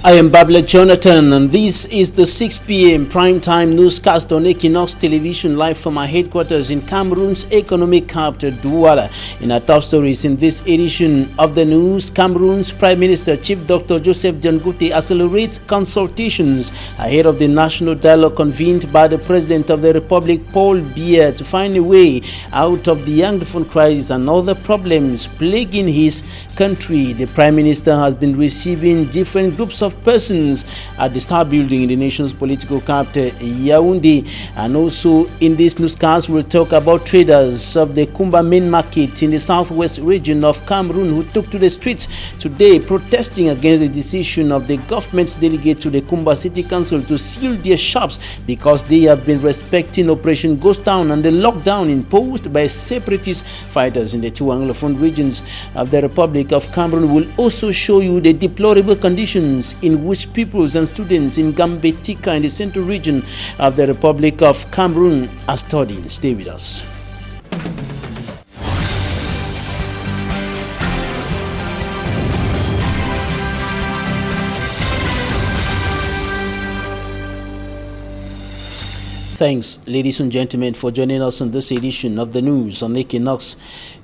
I am Babla Jonathan, and this is the 6 p.m. primetime newscast on Equinox Television, live from our headquarters in Cameroon's economic capital, Douala. In our top stories in this edition of the news, Cameroon's Prime Minister Chief Dr. Joseph Janguti accelerates consultations ahead of the national dialogue convened by the President of the Republic, Paul Biya, to find a way out of the Anglophone crisis and other problems plaguing his country. The Prime Minister has been receiving different groups of persons at the Star Building in the nation's political capital, Yaoundé. And also in this newscast, we'll talk about traders of the Kumba main market in the southwest region of Cameroon who took to the streets today protesting against the decision of the government's delegate to the Kumba City Council to seal their shops because they have been respecting Operation Ghost Town and the lockdown imposed by separatist fighters in the two Anglophone regions of the Republic of Cameroon. Will also show you the deplorable conditions in which pupils and students in Gambetika in the central region of the Republic of Cameroon are studying. Stay with us. Thanks, ladies and gentlemen, for joining us on this edition of the news on Equinox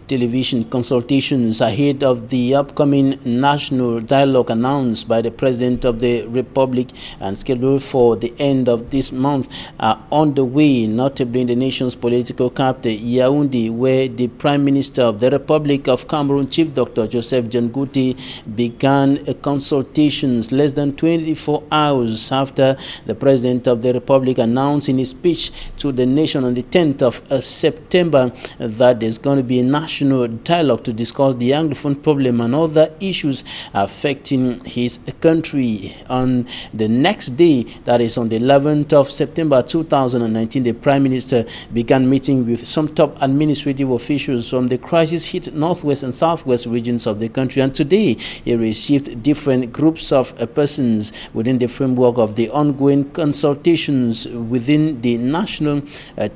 Television. Consultations ahead of the upcoming national dialogue announced by the President of the Republic and scheduled for the end of this month are on the way, notably in the nation's political capital, Yaoundé, where the Prime Minister of the Republic of Cameroon, Chief Dr. Joseph Janguti, began consultations less than 24 hours after the President of the Republic announced in his speech to the nation on the 10th of September that there's going to be a national dialogue to discuss the Anglophone problem and other issues affecting his country. On the next day, that is on the 11th of September 2019, the Prime Minister began meeting with some top administrative officials from the crisis-hit northwest and southwest regions of the country. And today, he received different groups of persons within the framework of the ongoing consultations within the national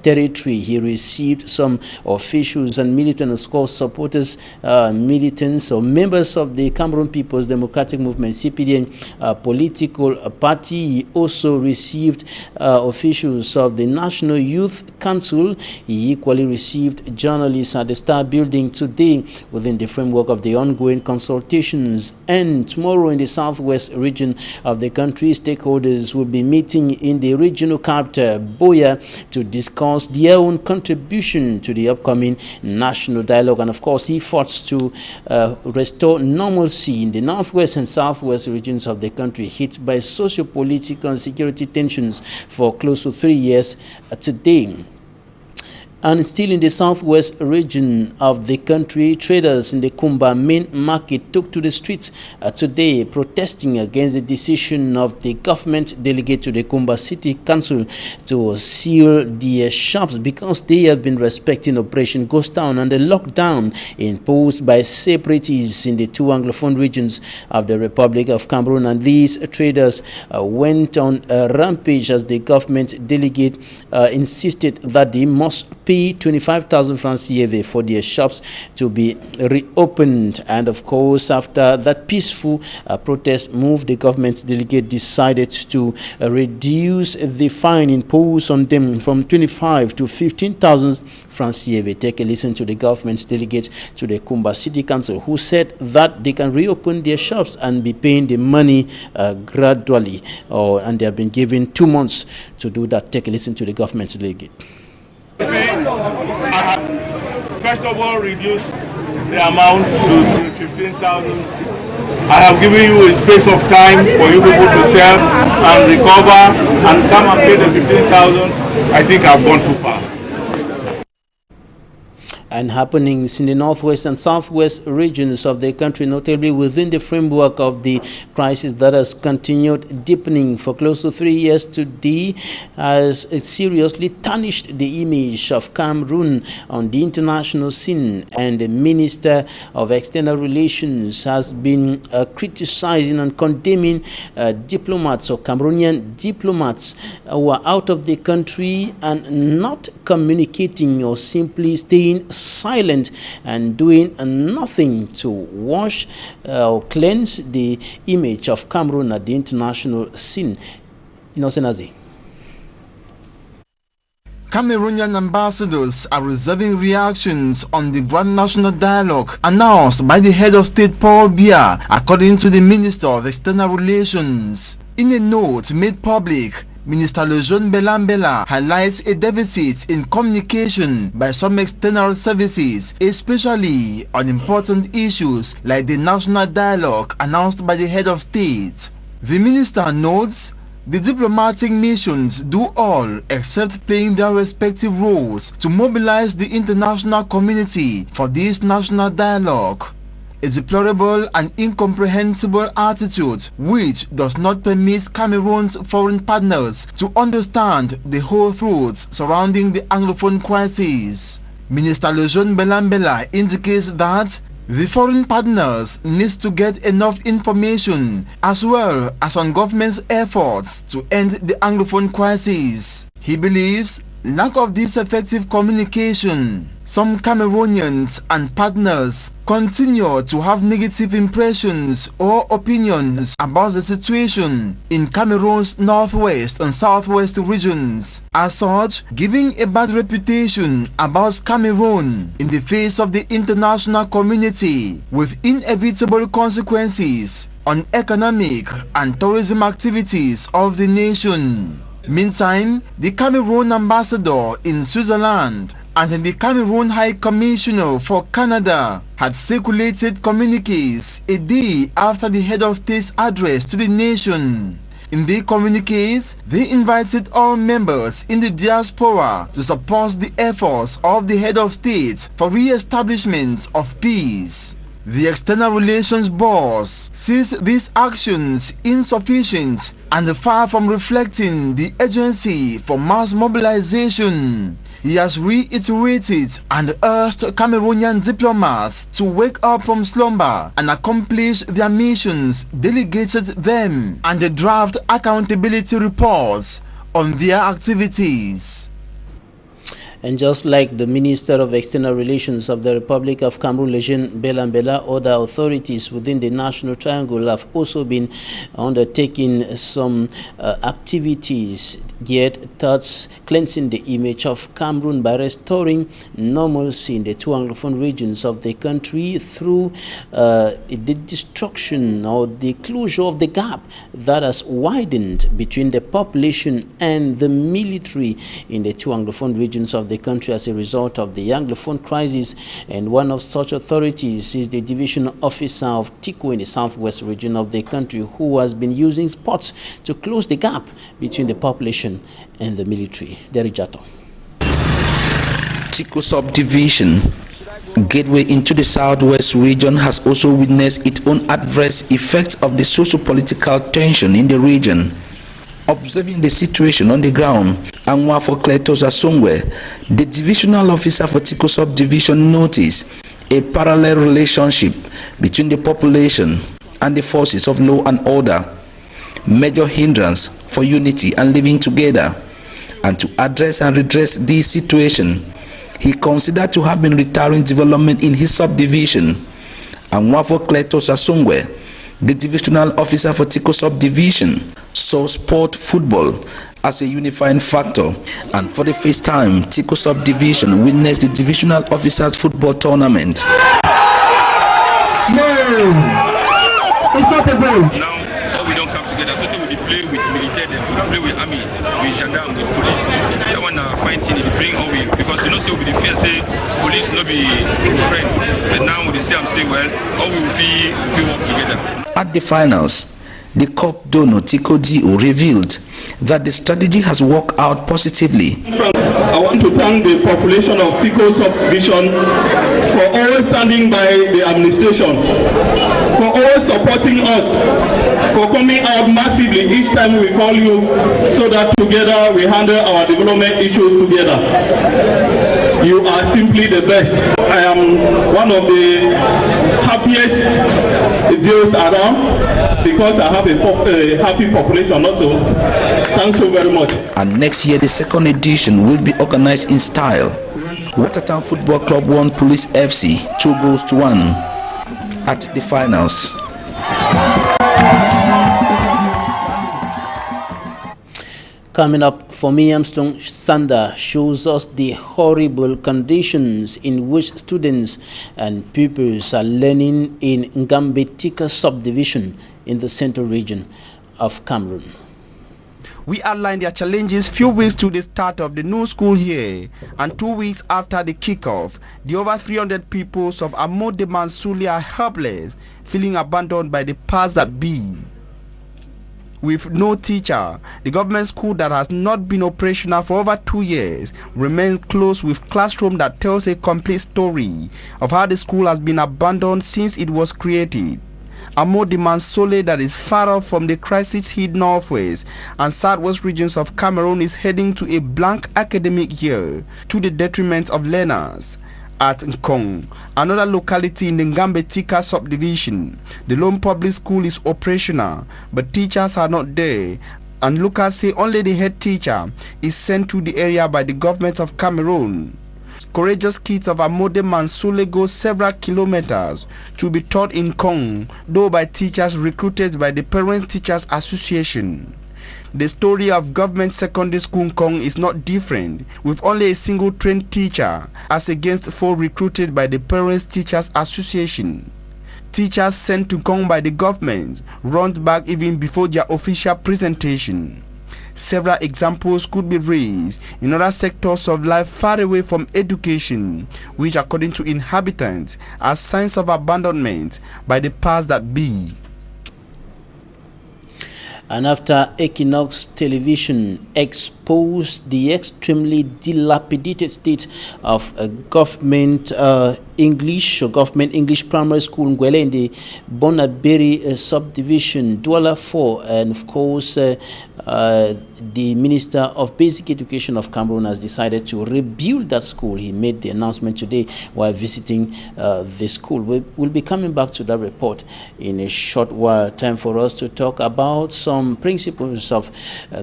territory. He received some officials and militants, of course, supporters, militants or members of the Cameroon People's Democratic Movement, CPDM political party. He also received officials of the National Youth Council. He equally received journalists at the Star Building today within the framework of the ongoing consultations. And tomorrow in the southwest region of the country, stakeholders will be meeting in the regional capital, Boya, to discuss their own contribution to the upcoming national dialogue and, of course, efforts to restore normalcy in the northwest and southwest regions of the country hit by socio-political and security tensions for close to 3 years today. And still in the southwest region of the country, traders in the Kumba main market took to the streets today protesting against the decision of the government delegate to the Kumba City Council to seal their shops because they have been respecting Operation Ghost Town and the lockdown imposed by separatists in the two Anglophone regions of the Republic of Cameroon. And these traders went on a rampage as the government delegate insisted that they must pay 25,000 francs CFA for their shops to be reopened. And of course, after that peaceful protest move, the government delegate decided to reduce the fine imposed on them from 25 to 15,000 francs CFA. Take a listen to the government's delegate to the Kumba City Council, who said that they can reopen their shops and be paying the money gradually, and they have been given 2 months to do that. Take a listen to the government's delegate. I have, first of all, reduced the amount to 15,000. I have given you a space of time for you people to sell and recover and come and pay the 15,000. I think I've gone too far. And happenings in the northwest and southwest regions of the country, notably within the framework of the crisis that has continued deepening for close to 3 years today, has seriously tarnished the image of Cameroon on the international scene. And the Minister of External Relations has been criticizing and condemning diplomats or Cameroonian diplomats who are out of the country and not communicating or simply staying silent and doing nothing to wash or cleanse the image of Cameroon at the international scene. EQUINOXE. Cameroonian ambassadors are reserving reactions on the Grand National Dialogue announced by the head of state Paul Biya, according to the Minister of External Relations. In a note made public, Minister Lejeune Belambela highlights a deficit in communication by some external services, especially on important issues like the national dialogue announced by the head of state. The minister notes the diplomatic missions do all except playing their respective roles to mobilize the international community for this national dialogue. A deplorable and incomprehensible attitude which does not permit Cameroon's foreign partners to understand the whole truth surrounding the Anglophone crisis. Minister Lejeune Belambela indicates that the foreign partners need to get enough information as well as on government's efforts to end the Anglophone crisis. He believes lack of this effective communication, some Cameroonians and partners continue to have negative impressions or opinions about the situation in Cameroon's northwest and southwest regions, as such giving a bad reputation about Cameroon in the face of the international community, with inevitable consequences on economic and tourism activities of the nation. Meantime, the Cameroon ambassador in Switzerland and the Cameroon High Commissioner for Canada had circulated communiques a day after the head of state's address to the nation. In the communiques, they invited all members in the diaspora to support the efforts of the head of state for re-establishment of peace. The External Relations Boss sees these actions insufficient and far from reflecting the urgency for mass mobilization. He has reiterated and urged Cameroonian diplomats to wake up from slumber and accomplish their missions delegated them and draft accountability reports on their activities. And just like the Minister of External Relations of the Republic of Cameroon, Lejeune Belambela, other authorities within the National Triangle have also been undertaking some activities geared towards cleansing the image of Cameroon by restoring normalcy in the two Anglophone regions of the country through the destruction or the closure of the gap that has widened between the population and the military in the two Anglophone regions of the country as a result of the Anglophone crisis. And one of such authorities is the division officer of TICO in the southwest region of the country, who has been using spots to close the gap between the population and the military. Derijato. TICO subdivision, gateway into the southwest region, has also witnessed its own adverse effects of the socio-political tension in the region. Observing the situation on the ground, Anwafo Kletos Asongwe, the divisional officer for TICO subdivision, noticed a parallel relationship between the population and the forces of law and order, major hindrance for unity and living together. And to address and redress this situation, he considered to have been retiring development in his subdivision. Anwafo Kletos Asongwe, the divisional officer for TICO subdivision, saw sport football as a unifying factor, and for the first time, TICO subdivision witnessed the divisional officers football tournament. No, it's not a goal. Now, we don't come together. So we play with military, we play with army, with gendarme, with police. That one fighting, it bring all we, because you know, so we the fear say police no be friend. But now we say, I'm saying, well, all we will be work together. At the finals, the cup donor TICO DO revealed that the strategy has worked out positively. I want to thank the population of TICO subdivision for always standing by the administration, for always supporting us, for coming out massively each time we call you, so that together we handle our development issues together. You are simply the best. I am one of the happiest Zeus around because I have a happy population also. Thanks so very much. And next year the second edition will be organized in style. Watertown Football Club won Police FC 2-1 at the finals. Coming up, for me, Armstrong Sanda shows us the horrible conditions in which students and pupils are learning in Ngambetika subdivision in the central region of Cameroon. We outlined their challenges few weeks to the start of the new school year, and 2 weeks after the kickoff, the over 300 pupils of Amode Mansuli are helpless, feeling abandoned by the powers that be. With no teacher, the government school that has not been operational for over 2 years remains closed, with classroom that tells a complete story of how the school has been abandoned since it was created. Amode Mansole, that is far off from the crisis-hit northwest and southwest regions of Cameroon, is heading to a blank academic year to the detriment of learners. At Nkong, another locality in the Ngambetika subdivision, the lone public school is operational, but teachers are not there, and locals say only the head teacher is sent to the area by the government of Cameroon. Courageous kids of Amode Mansule go several kilometers to be taught in Nkong, though by teachers recruited by the Parent Teachers Association. The story of government secondary school Nkong is not different, with only a single trained teacher as against 4 recruited by the Parents Teachers Association. Teachers sent to Nkong by the government run back even before their official presentation. Several examples could be raised in other sectors of life far away from education, which according to inhabitants are signs of abandonment by the powers that be. And after Equinox Television exposed the extremely dilapidated state of a government English primary school Ngwele in the Bonaberi subdivision, Douala 4, and of course the Minister of Basic Education of Cameroon has decided to rebuild that school. He made the announcement today while visiting the school. We'll be coming back to that report in a short while. Time for us to talk about some principals of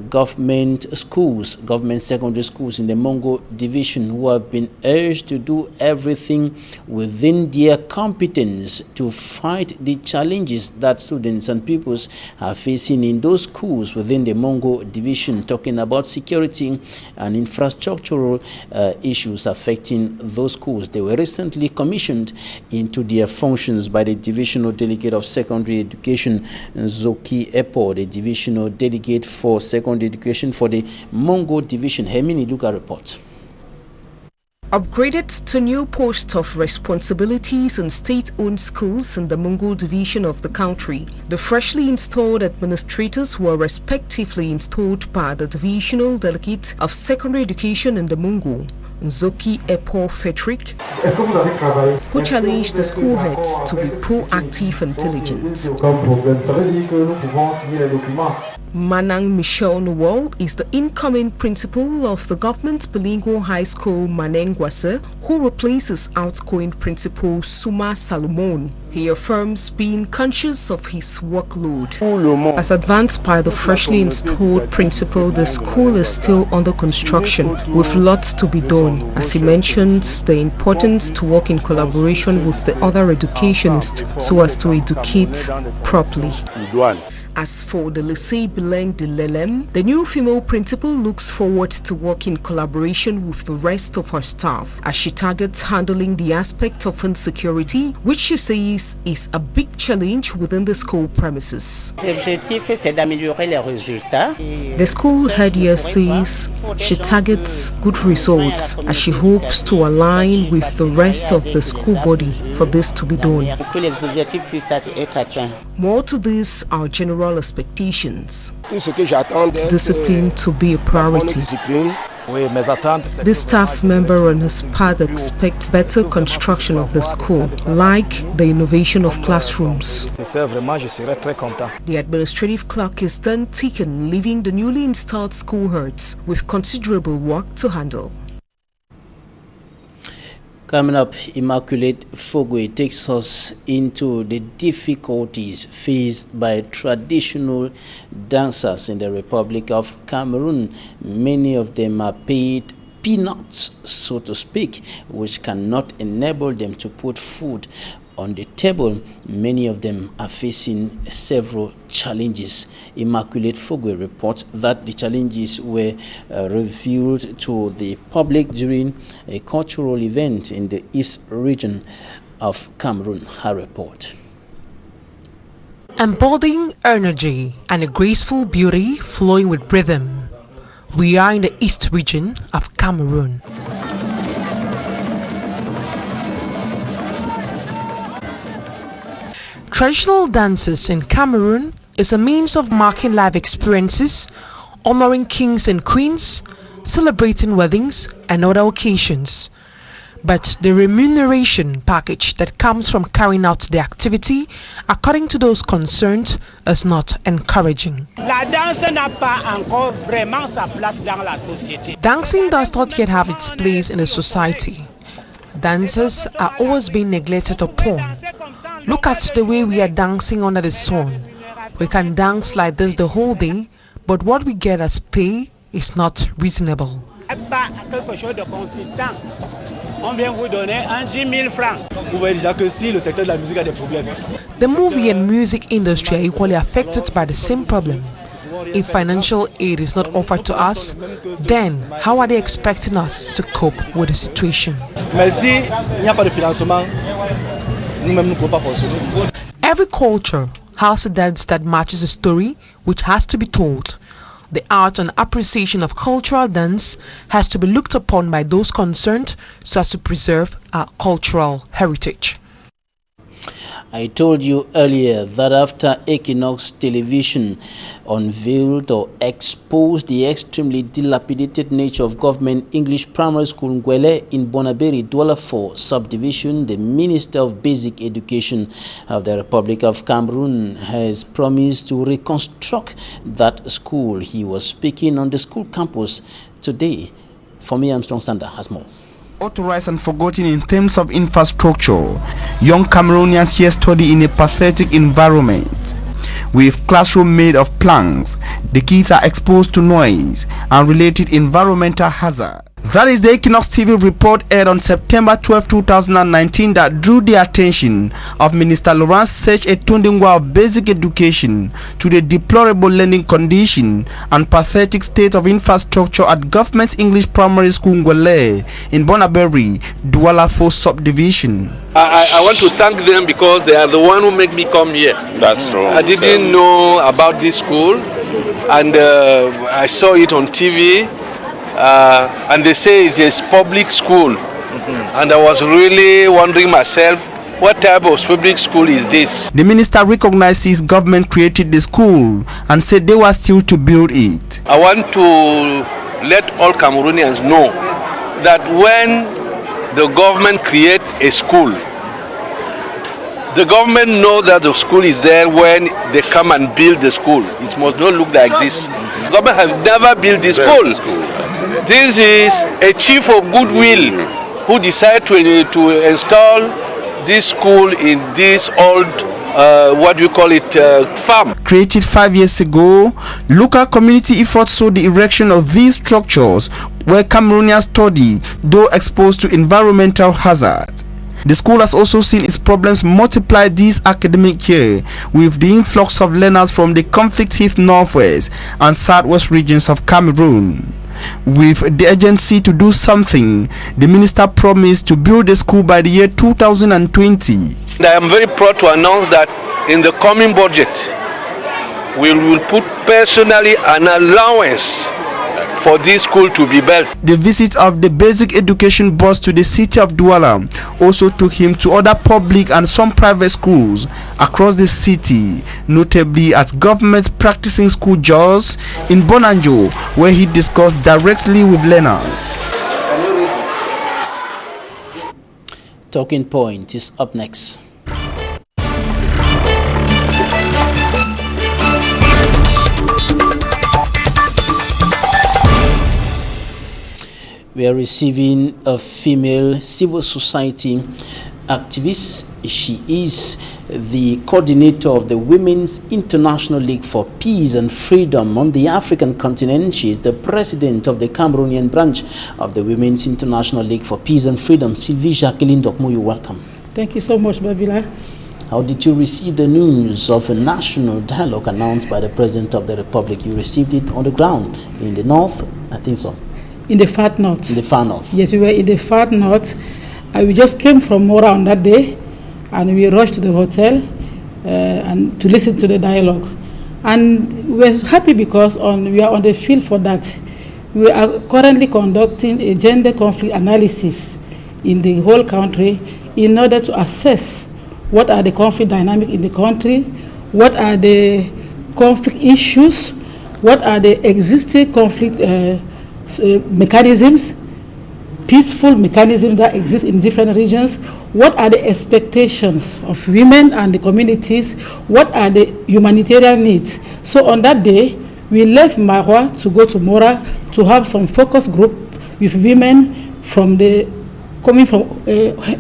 government schools, government secondary schools in the Mongo division, who have been urged to do everything within their competence to fight the challenges that students and pupils are facing in those schools within the Mongo division, talking about security and infrastructural issues affecting those schools. They were recently commissioned into their functions by the Divisional Delegate of Secondary Education, Zoki Epo, the Divisional Delegate for Secondary Education for the Mongo division. Hemini Luga report. Upgraded to new posts of responsibilities in state-owned schools in the Mongo division of the country, the freshly installed administrators were respectively installed by the Divisional Delegate of Secondary Education in the Mongo, Zoki Epo Fetrik, who challenged the school heads to be proactive and diligent. Manang Michel Noel is the incoming principal of the government bilingual high school Manengwase, who replaces outgoing principal Suma Salomon. He affirms being conscious of his workload. As advanced by the freshly installed principal, the school is still under construction with lots to be done, as he mentions the importance to work in collaboration with the other educationists so as to educate properly. As for the Lycée Bilingue de Lelem, the new female principal looks forward to work in collaboration with the rest of her staff as she targets handling the aspect of insecurity, which she says is a big challenge within the school premises. The school head here says she targets good results as she hopes to align with the rest of the school body for this to be done. More to this are general expectations. Discipline to be a priority. This staff member on his part expects better construction of the school, like the innovation of classrooms. The administrative clock is then ticking, leaving the newly installed school heads with considerable work to handle. Coming up, Immaculate Fogwe takes us into the difficulties faced by traditional dancers in the Republic of Cameroon. Many of them are paid peanuts, so to speak, which cannot enable them to put food on the table. Many of them are facing several challenges. Immaculate Fogwe reports that the challenges were revealed to the public during a cultural event in the East region of Cameroon. Her report. Embodying energy and a graceful beauty flowing with rhythm, we are in the East region of Cameroon. Traditional dances in Cameroon is a means of marking life experiences, honoring kings and queens, celebrating weddings and other occasions. But the remuneration package that comes from carrying out the activity, according to those concerned, is not encouraging. Dancing does not yet have its place in the society. Dancers are always being neglected upon. Look at the way we are dancing under the sun. We can dance like this the whole day, but what we get as pay is not reasonable. The movie and music industry are equally affected by the same problem. If financial aid is not offered to us, then how are they expecting us to cope with the situation? Every culture has a dance that matches a story which has to be told. The art and appreciation of cultural dance has to be looked upon by those concerned so as to preserve our cultural heritage. I told you earlier that after Equinox Television unveiled or exposed the extremely dilapidated nature of government English primary school Ngwele in Bonaberi Douala 4 subdivision, the Minister of Basic Education of the Republic of Cameroon has promised to reconstruct that school. He was speaking on the school campus today. For me, Armstrong Sander has more. Authorized and forgotten in terms of infrastructure, young Cameroonians here study in a pathetic environment. With classroom made of planks, the kids are exposed to noise and related environmental hazard. That is the Equinox TV report aired on September 12, 2019 that drew the attention of Minister Laurent Sech-Etondingwa of Basic Education to the deplorable learning condition and pathetic state of infrastructure at Government's English Primary School Ngwele in Bonaberi, Douala 4 subdivision. I want to thank them because they are the one who make me come here. That's true. I didn't know about this school and I saw it on TV. And they say it's a public school, and I was really wondering myself, what type of public school is this? The minister recognizes government created the school and said they were still to build it. I want to let all Cameroonians know that when the government create a school, the government know that the school is there when they come and build the school. It must not look like this. The government has never built this school. This is a chief of goodwill who decided to install this school in this old, what do you call it, farm. Created 5 years ago, local community efforts saw the erection of these structures where Cameroonians study, though exposed to environmental hazards. The school has also seen its problems multiply this academic year with the influx of learners from the conflict-hit northwest and southwest regions of Cameroon. With the urgency to do something, the minister promised to build a school by the year 2020. I am very proud to announce that in the coming budget, we will put personally an allowance for this school to be built. The visit of the basic education boss to the city of Douala also took him to other public and some private schools across the city, notably at government practicing school JAWS in Bonanjo, where he discussed directly with learners. Talking Point is up next. We are receiving a female civil society activist. She is the coordinator of the Women's International League for Peace and Freedom on the African continent. She is the president of the Cameroonian branch of the Women's International League for Peace and Freedom. Sylvie Jacqueline Dokmuyu, welcome. Thank you so much, Babila. How did you receive the news of a national dialogue announced by the President of the Republic? You received it on the ground in the north, I think so. In the far north. In the far north. Yes, we were in the far north. We just came from Mora on that day, and we rushed to the hotel and to listen to the dialogue. And we're happy because we are on the field for that. We are currently conducting a gender conflict analysis in the whole country in order to assess what are the conflict dynamics in the country, what are the conflict issues, what are the existing conflict mechanisms, peaceful mechanisms that exist in different regions, what are the expectations of women and the communities, what are the humanitarian needs. So on that day, we left Marwa to go to Mora to have some focus group with women coming from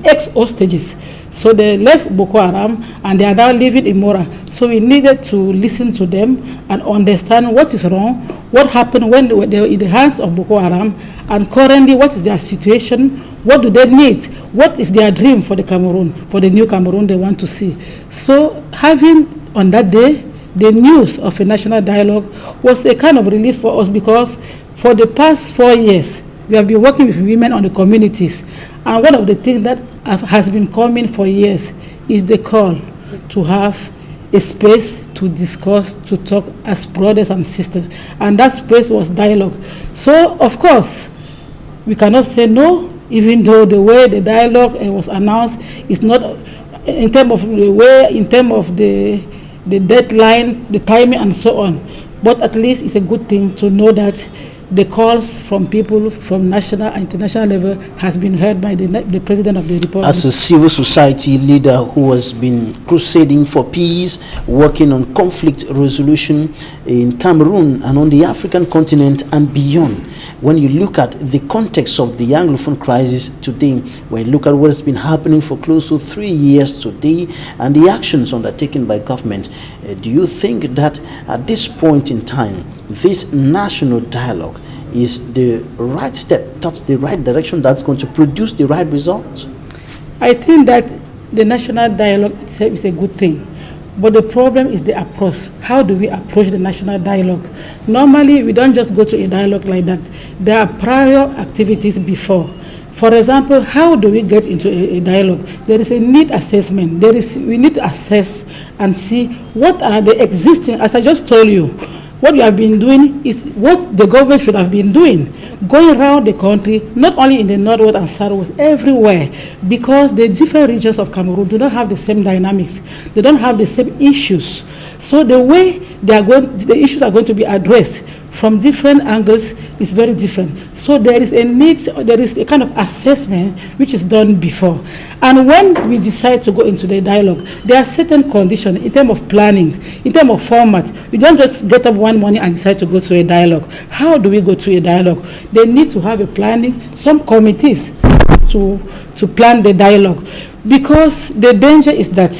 ex-hostages. So they left Boko Haram and they are now living in Mora. So we needed to listen to them and understand what is wrong, what happened when they were in the hands of Boko Haram, and currently what is their situation, what do they need, what is their dream for the Cameroon, for the new Cameroon they want to see. So having on that day the news of a national dialogue was a kind of relief for us, because for the past 4 years we have been working with women on the communities, and one of the things that has been coming for years is the call to have a space to discuss, to talk as brothers and sisters, and that space was dialogue. So of course we cannot say no, even though the way the dialogue was announced is not in terms of the way, in terms of the deadline, the timing and so on, but at least it's a good thing to know that the calls from people from national and international level has been heard by the President of the Republic. As a civil society leader who has been crusading for peace, working on conflict resolution in Cameroon and on the African continent and beyond, when you look at the context of the Anglophone crisis today, when you look at what has been happening for close to 3 years today and the actions undertaken by government, do you think that at this point in time, this national dialogue is the right step, that's the right direction, that's going to produce the right results? I think that the national dialogue itself is a good thing, but the problem is the approach. How do we approach the national dialogue? Normally, we don't just go to a dialogue like that. There are prior activities before. For example, how do we get into a dialogue? There is a need assessment. We need to assess and see what are the existing, as I just told you, what we have been doing is what the government should have been doing, going around the country, not only in the northwest and southwest, everywhere, because the different regions of Cameroon do not have the same dynamics. They don't have the same issues. So the way the issues are going to be addressed from different angles is very different. So there is a need, there is a kind of assessment which is done before. And when we decide to go into the dialogue, there are certain conditions in terms of planning, in terms of format. We don't just get up one morning and decide to go to a dialogue. How do we go to a dialogue? They need to have a planning, some committees to plan the dialogue. Because the danger is that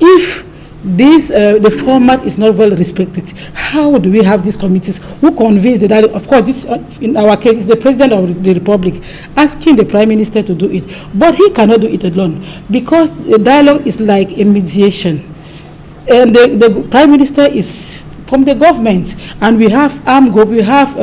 if the format is not well respected, how do we have these committees who convenes the dialogue? Of course, this in our case is the President of the Republic asking the Prime Minister to do it, but he cannot do it alone, because the dialogue is like a mediation, and the Prime Minister is from the government, and we have armed group, we have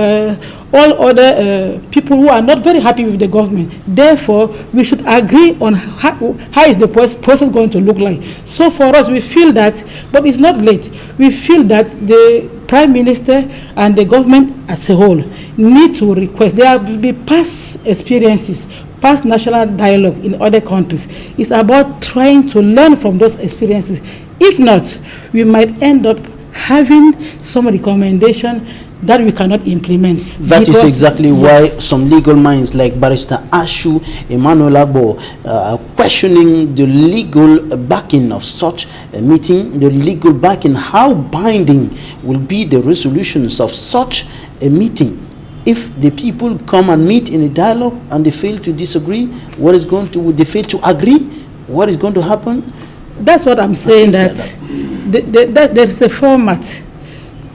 all other people who are not very happy with the government. Therefore, we should agree on how is the process going to look like. So for us, we feel that, but it's not late, we feel that the Prime Minister and the government as a whole need to request. There will be past experiences, past national dialogue in other countries. It's about trying to learn from those experiences. If not, we might end up having some recommendation that we cannot implement. That is exactly why some legal minds like Barrister Ashu Emmanuel Agbo are questioning the legal backing of such a meeting, the legal backing, how binding will be the resolutions of such a meeting. If the people come and meet in a dialogue and they fail to disagree, what is going to, they fail to agree, what is going to happen? That's what I'm saying, that there's a format.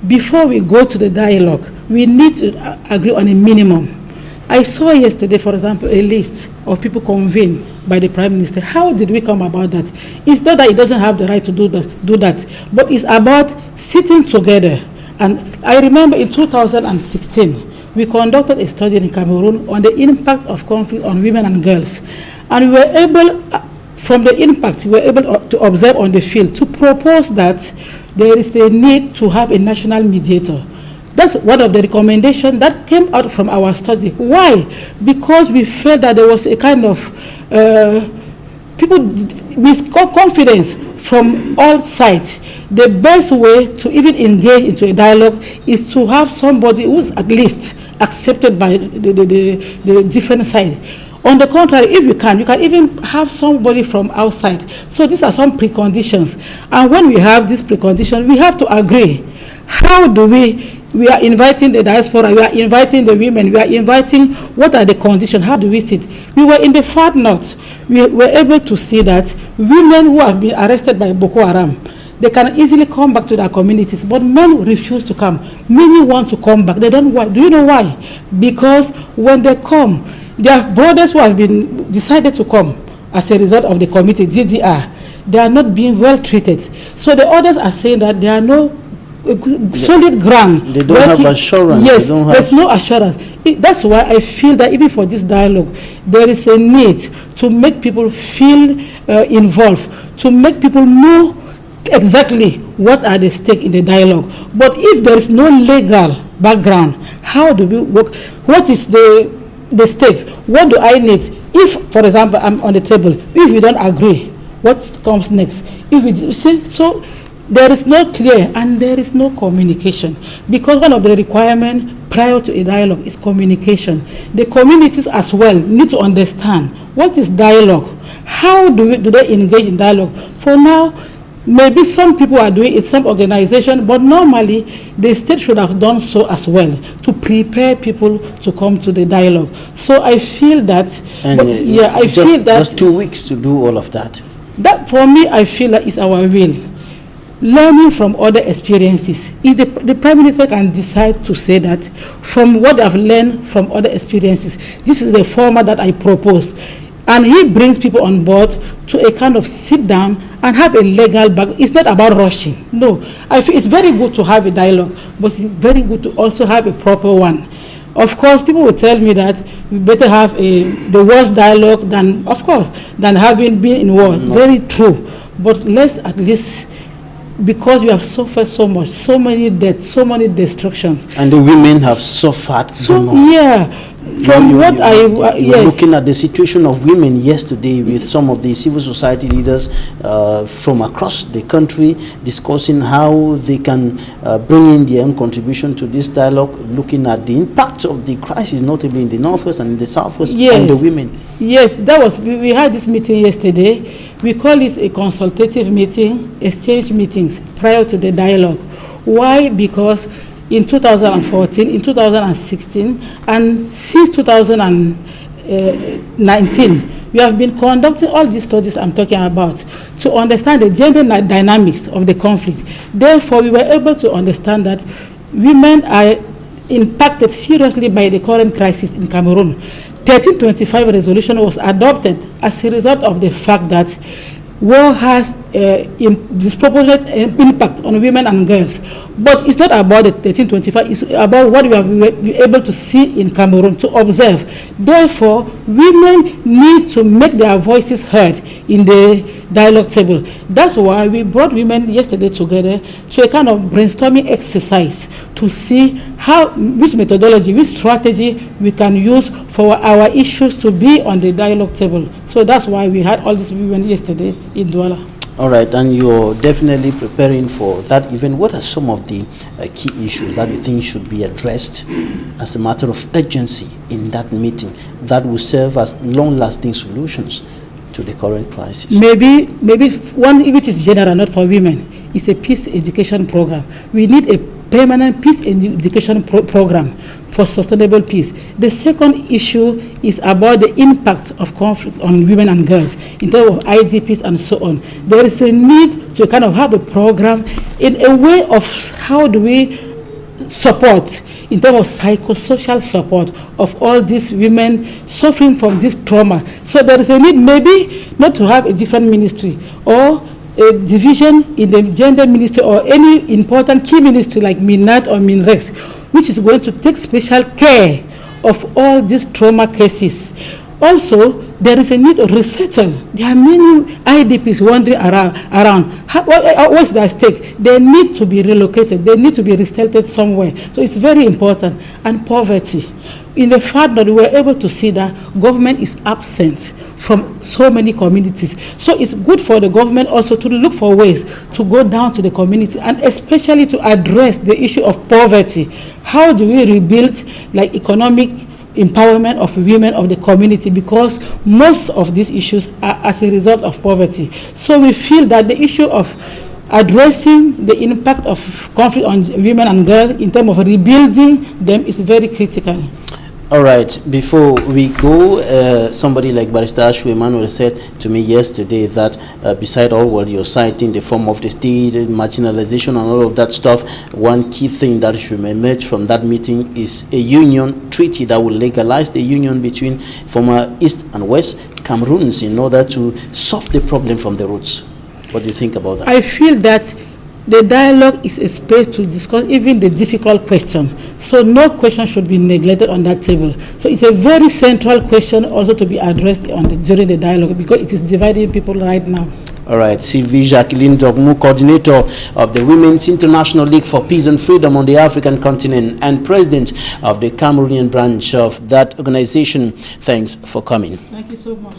Before we go to the dialogue, we need to agree on a minimum. I saw yesterday, for example, a list of people convened by the Prime Minister. How did we come about that? It's not that he doesn't have the right to do that, but it's about sitting together. And I remember in 2016, we conducted a study in Cameroon on the impact of conflict on women and girls. And we were able, from the impact, we were able to observe on the field to propose that there is a need to have a national mediator. That's one of the recommendations that came out from our study. Why? Because we felt that there was a kind of people with confidence from all sides. The best way to even engage into a dialogue is to have somebody who's at least accepted by the different side. On the contrary, if you can even have somebody from outside. So these are some preconditions. And when we have these preconditions, we have to agree. How do we are inviting the diaspora, we are inviting the women, we are inviting, what are the conditions, how do we sit? We were in the far north, we were able to see that women who have been arrested by Boko Haram, they can easily come back to their communities, but men refuse to come. Many want to come back, they don't want. Do you know why? Because when they come, their brothers who have been decided to come as a result of the committee, DDR, they are not being well treated. So the others are saying that there are no solid ground. They don't have assurance. Yes, there's no assurance. That's why I feel that even for this dialogue, there is a need to make people feel involved, to make people know exactly what are the stakes in the dialogue. But if there is no legal background, how do we work? What is the stake? What do I need? If, for example, I'm on the table, if we don't agree, what comes next? If we see, so there is no clear and there is no communication, because one of the requirements prior to a dialogue is communication. The communities as well need to understand what is dialogue. How do they engage in dialogue? For now, maybe some people are doing it, some organization, but normally the state should have done so as well to prepare people to come to the dialogue. So I feel that, feel that just 2 weeks to do all of that. That for me, I feel that is our will. Learning from other experiences. If the Prime Minister can decide to say that from what I've learned from other experiences, this is the format that I propose. And he brings people on board to a kind of sit down and have a legal back. It's not about rushing. No, I feel it's very good to have a dialogue, but it's very good to also have a proper one. Of course, people will tell me that we better have the worst dialogue than having been in war. No. Very true. But let's at least, because we have suffered so much, so many deaths, so many destructions. And the women have suffered so much. Yeah. From what yes. Looking at the situation of women yesterday with some of the civil society leaders from across the country discussing how they can bring in their own contribution to this dialogue, looking at the impact of the crisis, notably in the northwest and in the southwest, yes. on the women. Yes, that was, we had this meeting yesterday. We call this a consultative meeting, exchange meetings prior to the dialogue. Why? Because in 2014, in 2016, and since 2019, we have been conducting all these studies I'm talking about to understand the gender dynamics of the conflict. Therefore, we were able to understand that women are impacted seriously by the current crisis in Cameroon. 1325 resolution was adopted as a result of the fact that war has disproportionate impact on women and girls. But it's not about the 1325, it's about what we have been able to see in Cameroon, to observe. Therefore, women need to make their voices heard in the dialogue table. That's why we brought women yesterday together to a kind of brainstorming exercise to see which methodology, which strategy we can use for our issues to be on the dialogue table. So that's why we had all these women yesterday in Douala. All right, and you're definitely preparing for that event. What are some of the key issues that you think should be addressed as a matter of urgency in that meeting that will serve as long-lasting solutions to the current crisis? Maybe one which is general, not for women, is a peace education program. We need a permanent peace and education program for sustainable peace. The second issue is about the impact of conflict on women and girls in terms of IDPs and so on. There is a need to kind of have a program in a way of how do we support in terms of psychosocial support of all these women suffering from this trauma. So there is a need maybe not to have a different ministry or a division in the gender ministry or any important key ministry like MINAT or MINREX, which is going to take special care of all these trauma cases. Also, there is a need to resettle. There are many IDPs wandering around. What's the stake? They need to be relocated. They need to be resettled somewhere. So it's very important. And poverty. In the fact that we were able to see that government is absent from so many communities. So it's good for the government also to look for ways to go down to the community and especially to address the issue of poverty. How do we rebuild like economic empowerment of women of the community, because most of these issues are as a result of poverty. So we feel that the issue of addressing the impact of conflict on women and girls in terms of rebuilding them is very critical. All right, before we go, somebody like Barrister Ashu Emmanuel said to me yesterday that beside all what you're citing, the form of the state, marginalization and all of that stuff, one key thing that should emerge from that meeting is a union treaty that will legalize the union between former East and West Cameroons in order to solve the problem from the roots. What do you think about that? I feel that the dialogue is a space to discuss even the difficult question. So no question should be neglected on that table. So it's a very central question also to be addressed during the dialogue because it is dividing people right now. All right, CV Jacqueline Dogmu, coordinator of the Women's International League for Peace and Freedom on the African continent and president of the Cameroonian branch of that organization. Thanks for coming. Thank you so much.